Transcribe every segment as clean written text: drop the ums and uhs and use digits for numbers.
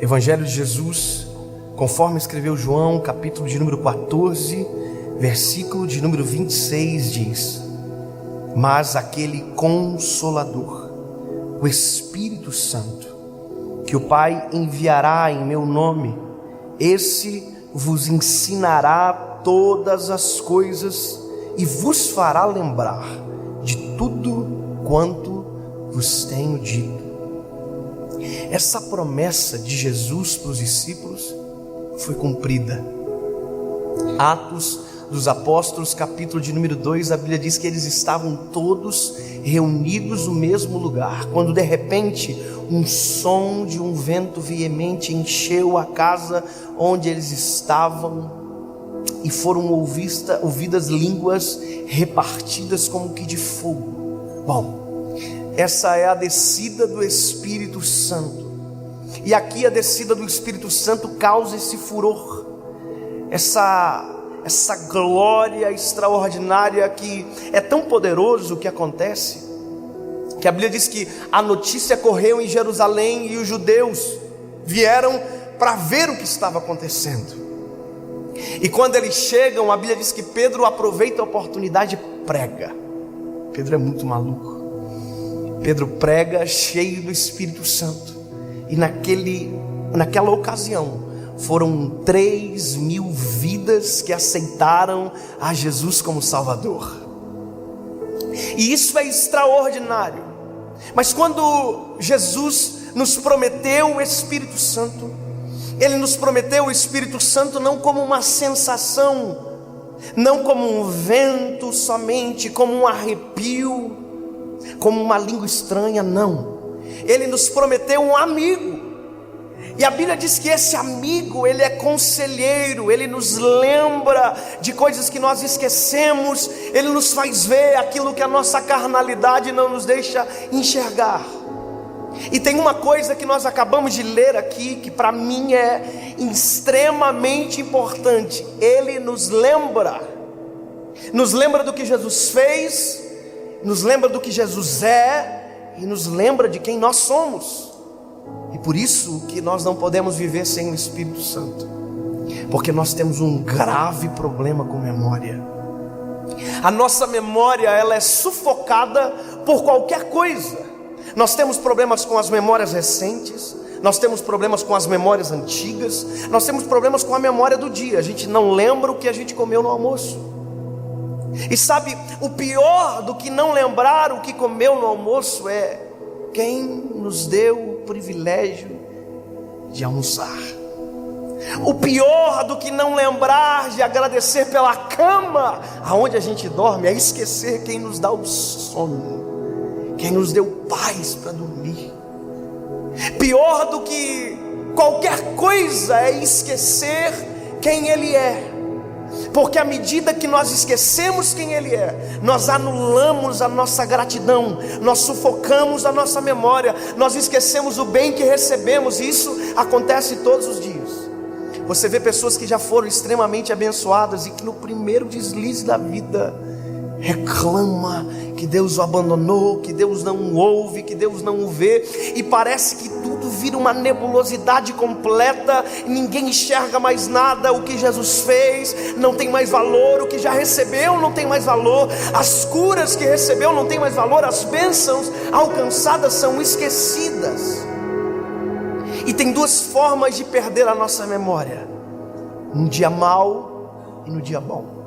Evangelho de Jesus, conforme escreveu João, capítulo de número 14, versículo de número 26, diz: mas aquele Consolador, o Espírito Santo, que o Pai enviará em meu nome, esse vos ensinará todas as coisas e vos fará lembrar de tudo quanto vos tenho dito. Essa promessa de Jesus para os discípulos foi cumprida. Atos dos Apóstolos, capítulo de número 2, a Bíblia diz que eles estavam todos reunidos no mesmo lugar, quando de repente um som de um vento veemente encheu a casa onde eles estavam, e foram ouvidas línguas repartidas como que de fogo. Bom, essa é a descida do Espírito Santo, e aqui a descida do Espírito Santo causa esse furor, essa glória extraordinária, que é tão poderoso o que acontece, que a Bíblia diz que a notícia correu em Jerusalém e os judeus vieram para ver o que estava acontecendo. E quando eles chegam, a Bíblia diz que Pedro aproveita a oportunidade e prega. Pedro é muito maluco. Pedro prega cheio do Espírito Santo, e naquela ocasião foram 3.000 vidas que aceitaram a Jesus como Salvador. E isso é extraordinário. Mas quando Jesus nos prometeu o Espírito Santo, Ele nos prometeu o Espírito Santo não como uma sensação, não como um vento somente, como um arrepio, como uma língua estranha, não. Ele nos prometeu um amigo. E a Bíblia diz que esse amigo, ele é conselheiro, ele nos lembra de coisas que nós esquecemos, ele nos faz ver aquilo que a nossa carnalidade não nos deixa enxergar. E tem uma coisa que nós acabamos de ler aqui, que para mim é extremamente importante. Ele nos lembra do que Jesus fez, nos lembra do que Jesus é, e nos lembra de quem nós somos. E por isso que nós não podemos viver sem o Espírito Santo, porque nós temos um grave problema com memória. A nossa memória, ela é sufocada por qualquer coisa. Nós temos problemas com as memórias recentes, nós temos problemas com as memórias antigas, nós temos problemas com a memória do dia. A gente não lembra o que a gente comeu no almoço. E sabe, o pior do que não lembrar o que comeu no almoço é quem nos deu o privilégio de almoçar. O pior do que não lembrar de agradecer pela cama aonde a gente dorme é esquecer quem nos dá o sono, quem nos deu paz para dormir. Pior do que qualquer coisa é esquecer quem Ele é. Porque à medida que nós esquecemos quem Ele é, nós anulamos a nossa gratidão, nós sufocamos a nossa memória, nós esquecemos o bem que recebemos. E isso acontece todos os dias. Você vê pessoas que já foram extremamente abençoadas e que no primeiro deslize da vida reclama que Deus o abandonou, que Deus não o ouve, que Deus não o vê, e parece que tudo vira uma nebulosidade completa, ninguém enxerga mais nada. O que Jesus fez não tem mais valor, o que já recebeu não tem mais valor, as curas que recebeu não tem mais valor, as bênçãos alcançadas são esquecidas. E tem duas formas de perder a nossa memória: no dia mau e no dia bom.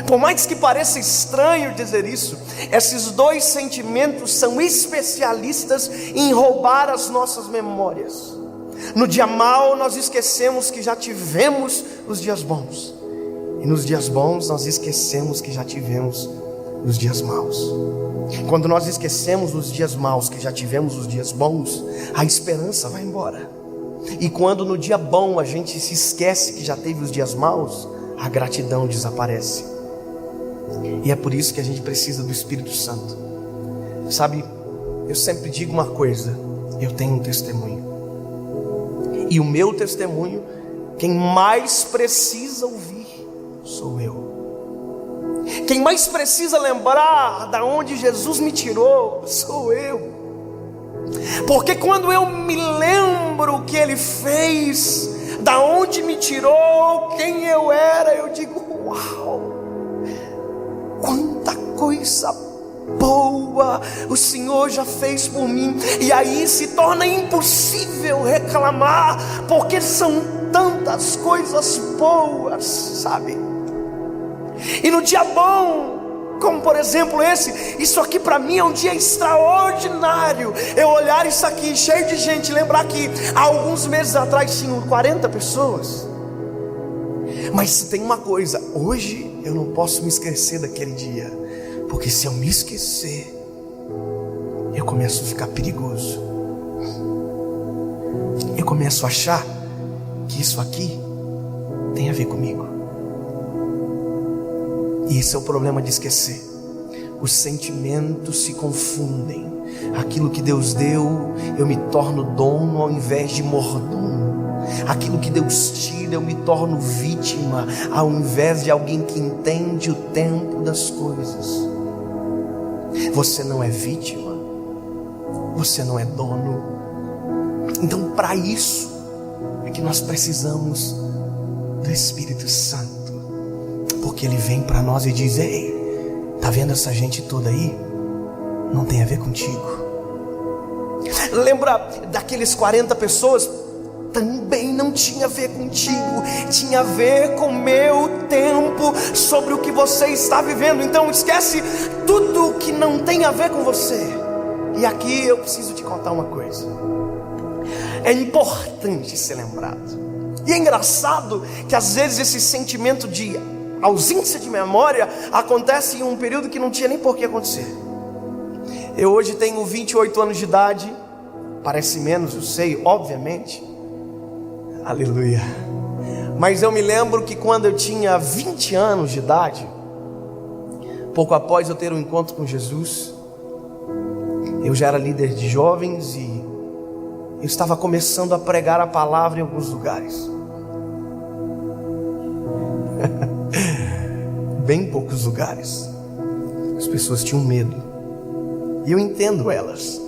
Por mais que pareça estranho dizer isso, esses dois sentimentos são especialistas em roubar as nossas memórias. No dia mau nós esquecemos que já tivemos os dias bons, e nos dias bons nós esquecemos que já tivemos os dias maus. Quando nós esquecemos os dias maus que já tivemos os dias bons, a esperança vai embora. E quando no dia bom a gente se esquece que já teve os dias maus, a gratidão desaparece. E é por isso que a gente precisa do Espírito Santo. Sabe, eu sempre digo uma coisa: eu tenho um testemunho, e o meu testemunho, quem mais precisa ouvir sou eu. Quem mais precisa lembrar da onde Jesus me tirou sou eu. Porque quando eu me lembro o que Ele fez, da onde me tirou, quem eu era, eu digo: uau, quanta coisa boa o Senhor já fez por mim. E aí se torna impossível reclamar, porque são tantas coisas boas, sabe? E no dia bom, como por exemplo isso aqui para mim é um dia extraordinário. Eu olhar isso aqui cheio de gente, lembrar que há alguns meses atrás tinham 40 pessoas. Mas se tem uma coisa, hoje eu não posso me esquecer daquele dia, porque se eu me esquecer, eu começo a ficar perigoso. Eu começo a achar que isso aqui tem a ver comigo. E esse é o problema de esquecer. Os sentimentos se confundem. Aquilo que Deus deu, eu me torno dono ao invés de mordomo. Aquilo que Deus tira, eu me torno vítima ao invés de alguém que entende o tempo das coisas. Você não é vítima, você não é dono. Então, para isso é que nós precisamos do Espírito Santo. Porque Ele vem para nós e diz: ei, tá vendo essa gente toda aí? Não tem a ver contigo. Lembra daqueles 40 pessoas? Também não tinha a ver contigo, tinha a ver com o meu tempo, sobre o que você está vivendo. Então esquece tudo que não tem a ver com você. E aqui eu preciso te contar uma coisa. É importante ser lembrado. E é engraçado que às vezes esse sentimento de ausência de memória acontece em um período que não tinha nem por que acontecer. Eu hoje tenho 28 anos de idade. Parece menos, eu sei, obviamente. Aleluia. Mas eu me lembro que quando eu tinha 20 anos de idade, pouco após eu ter um encontro com Jesus, eu já era líder de jovens e eu estava começando a pregar a palavra em alguns lugares. Bem poucos lugares. As pessoas tinham medo. E eu entendo elas.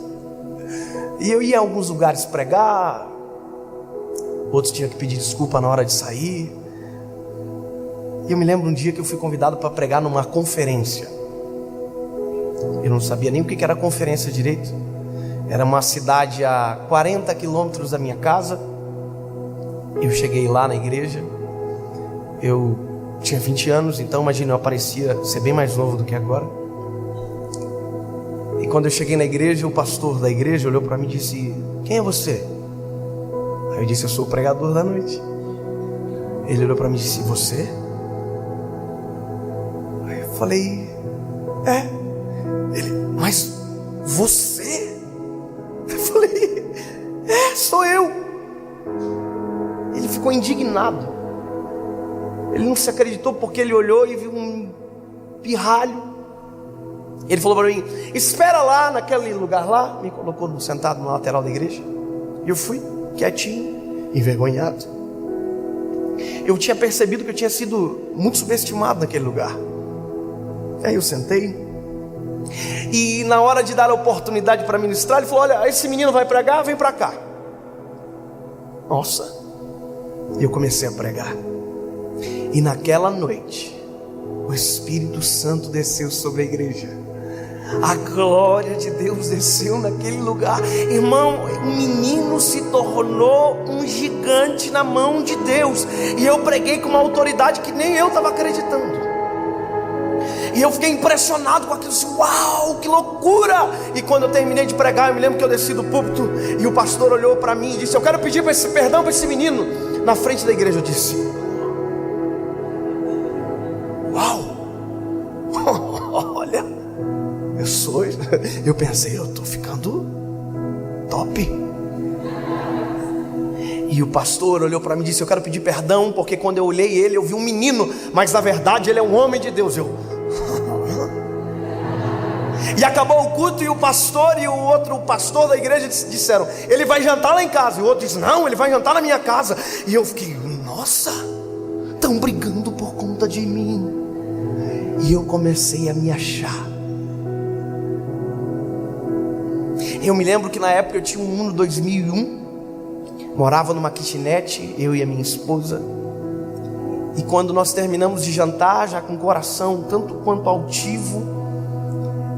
E eu ia a alguns lugares pregar, outros tinham que pedir desculpa na hora de sair. E eu me lembro um dia que eu fui convidado para pregar numa conferência. Eu não sabia nem o que era conferência direito. Era uma cidade a 40 quilômetros da minha casa. Eu cheguei lá na igreja. Eu tinha 20 anos, então imagina, eu parecia ser bem mais novo do que agora. E quando eu cheguei na igreja, o pastor da igreja olhou para mim e disse: quem é você? Aí eu disse: eu sou o pregador da noite. Ele olhou para mim e disse: você? Aí eu falei: é. Ele: mas você? Eu falei: é, sou eu. Ele ficou indignado. Ele não se acreditou, porque ele olhou e viu um pirralho. Ele falou para mim: espera lá naquele lugar lá. Me colocou sentado na lateral da igreja. E eu fui quietinho, envergonhado. Eu tinha percebido que eu tinha sido muito subestimado naquele lugar. Aí eu sentei. E na hora de dar a oportunidade para ministrar, ele falou: olha, esse menino vai pregar, vem para cá. Nossa. E eu comecei a pregar. E naquela noite, o Espírito Santo desceu sobre a igreja. A glória de Deus desceu naquele lugar. Irmão, o menino se tornou um gigante na mão de Deus. E eu preguei com uma autoridade que nem eu estava acreditando. E eu fiquei impressionado com aquilo, assim: uau, que loucura! E quando eu terminei de pregar, eu me lembro que eu desci do púlpito e o pastor olhou para mim e disse: eu quero pedir perdão para esse menino. Na frente da igreja eu disse: uau! Olha, eu pensei, eu estou ficando top. E o pastor olhou para mim e disse: eu quero pedir perdão, porque quando eu olhei ele, eu vi um menino, mas na verdade ele é um homem de Deus. E acabou o culto e o pastor e o outro pastor da igreja disseram: ele vai jantar lá em casa. E o outro disse: não, ele vai jantar na minha casa. E eu fiquei: nossa, estão brigando por conta de mim. E eu comecei a me achar. Eu me lembro que na época eu tinha um Uno 2001, morava numa kitnet, eu e a minha esposa. E quando nós terminamos de jantar, já com o coração tanto quanto altivo,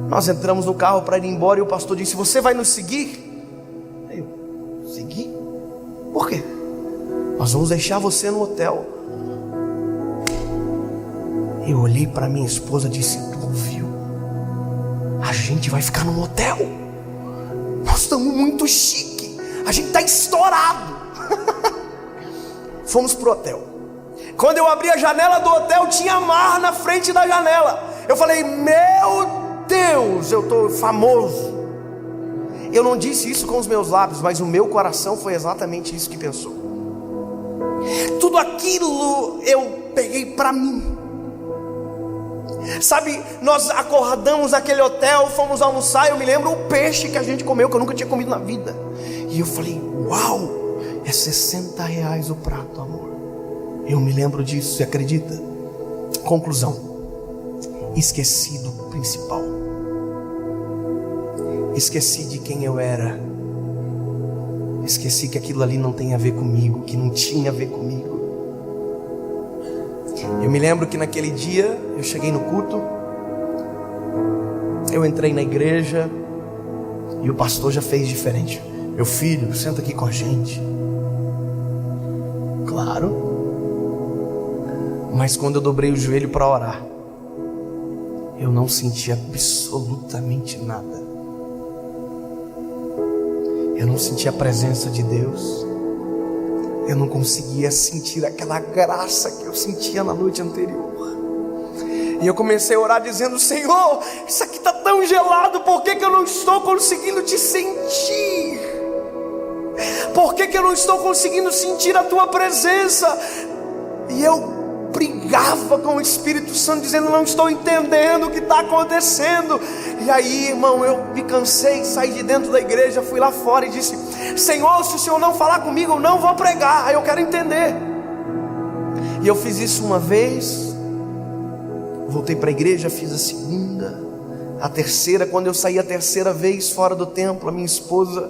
nós entramos no carro para ir embora e o pastor disse: você vai nos seguir? Eu: seguir? Por quê? Nós vamos deixar você no hotel. Eu olhei para minha esposa e disse: tu viu? A gente vai ficar no hotel. Nós estamos muito chique. A gente está estourado. Fomos pro hotel. Quando eu abri a janela do hotel, tinha mar na frente da janela. Eu falei: meu Deus, eu estou famoso. Eu não disse isso com os meus lábios, mas o meu coração foi exatamente isso que pensou. Tudo aquilo eu peguei para mim. Sabe, nós acordamos naquele hotel, fomos almoçar. Eu me lembro o peixe que a gente comeu, que eu nunca tinha comido na vida. E eu falei: uau, é R$60 o prato, amor. Eu me lembro disso, você acredita? Conclusão: esqueci do principal. Esqueci de quem eu era. Esqueci que aquilo ali não tem a ver comigo, que não tinha a ver comigo. Eu me lembro que naquele dia eu cheguei no culto, eu entrei na igreja e o pastor já fez diferente. Meu filho, senta aqui com a gente. Claro. Mas quando eu dobrei o joelho para orar, eu não senti absolutamente nada. Eu não senti a presença de Deus. Eu não conseguia sentir aquela graça que eu sentia na noite anterior. E eu comecei a orar dizendo: Senhor, isso aqui está tão gelado, por que eu não estou conseguindo te sentir? Por que eu não estou conseguindo sentir a tua presença? E eu brigava com o Espírito Santo, dizendo: não estou entendendo o que está acontecendo. E aí, irmão, eu me cansei, saí de dentro da igreja, fui lá fora e disse: Senhor, se o Senhor não falar comigo, eu não vou pregar. Aí eu quero entender. E eu fiz isso uma vez, voltei para a igreja, fiz a segunda, a terceira. Quando eu saí a terceira vez fora do templo, a minha esposa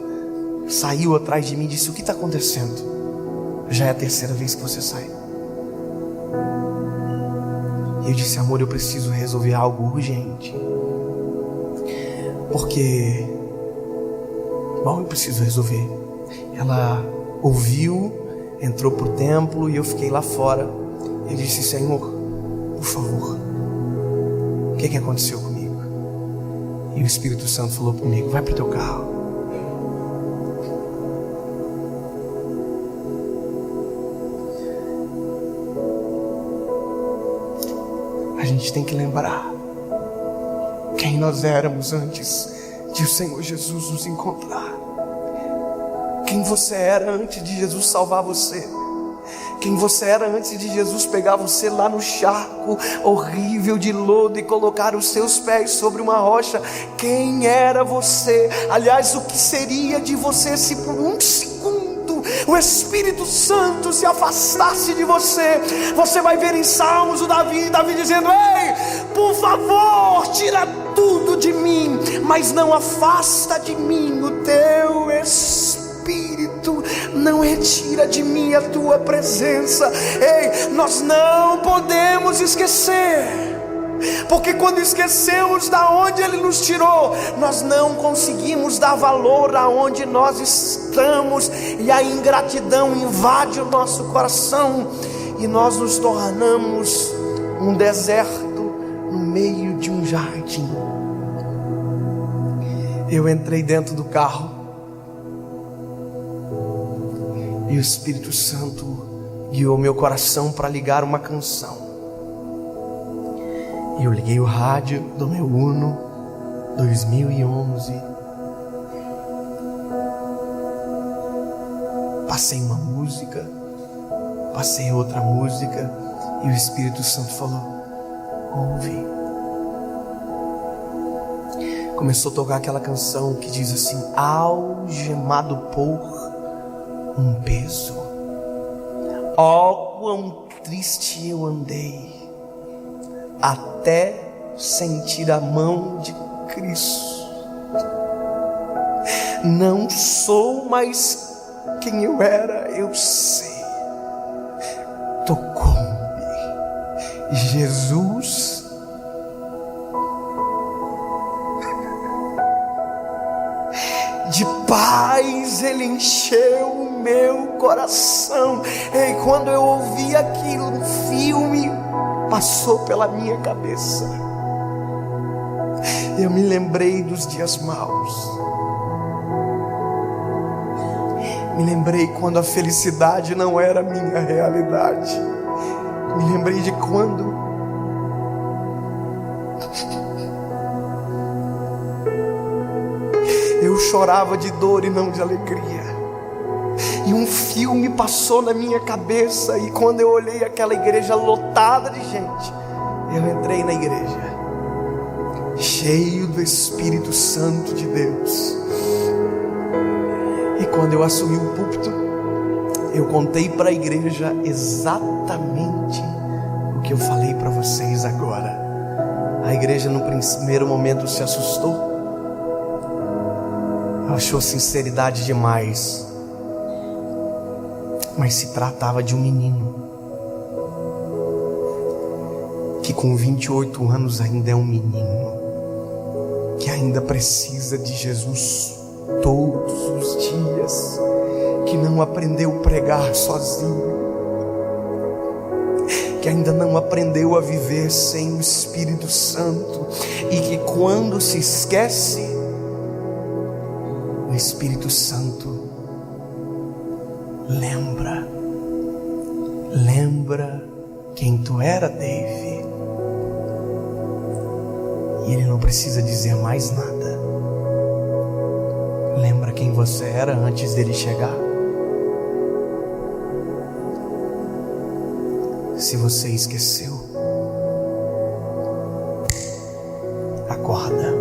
saiu atrás de mim e disse: o que está acontecendo? Já é a terceira vez que você sai. E eu disse: amor, eu preciso resolver algo urgente. Porque, bom, eu preciso resolver. Ela ouviu, entrou para o templo e eu fiquei lá fora. Eu disse: Senhor, por favor, o que aconteceu comigo? E o Espírito Santo falou comigo: vai para o teu carro. A gente tem que lembrar quem nós éramos antes de o Senhor Jesus nos encontrar. Quem você era antes de Jesus salvar você. Quem você era antes de Jesus pegar você lá no charco horrível de lodo e colocar os seus pés sobre uma rocha. Quem era você? Aliás, o que seria de você se por um segundo o Espírito Santo se afastasse de você? Você vai ver em Salmos o Davi dizendo: ei, por favor, tira tudo de mim, mas não afasta de mim o teu Espírito, não retira de mim a tua presença. Ei, nós não podemos esquecer, porque quando esquecemos da onde Ele nos tirou, nós não conseguimos dar valor aonde nós estamos, e a ingratidão invade o nosso coração, e nós nos tornamos um deserto no meio de um jardim. Eu entrei dentro do carro e o Espírito Santo guiou meu coração para ligar uma canção. E eu liguei o rádio do meu Uno 2011. Passei uma música, passei outra música, e o Espírito Santo falou: ouve. Começou a tocar aquela canção que diz assim: algemado por um peso, ó quão triste eu andei, até sentir a mão de Cristo. Não sou mais quem eu era, eu sei. Tocou-me. Jesus de paz, Ele encheu o meu coração. E quando eu ouvi aquilo, um filme passou pela minha cabeça. Eu me lembrei dos dias maus. Me lembrei quando a felicidade não era a minha realidade. Me lembrei de quando eu chorava de dor e não de alegria. E um filme passou na minha cabeça. E quando eu olhei aquela igreja lotada de gente, eu entrei na igreja, cheio do Espírito Santo de Deus. E quando eu assumi o púlpito, eu contei para a igreja exatamente o que eu falei para vocês agora. A igreja no primeiro momento se assustou, achou sinceridade demais, mas se tratava de um menino que com 28 anos ainda é um menino, que ainda precisa de Jesus todos os dias, que não aprendeu a pregar sozinho, que ainda não aprendeu a viver sem o Espírito Santo, e que quando se esquece, o Espírito Santo lembra quem tu era, Dave, e ele não precisa dizer mais nada. Lembra quem você era antes dele chegar? Se você esqueceu, acorda.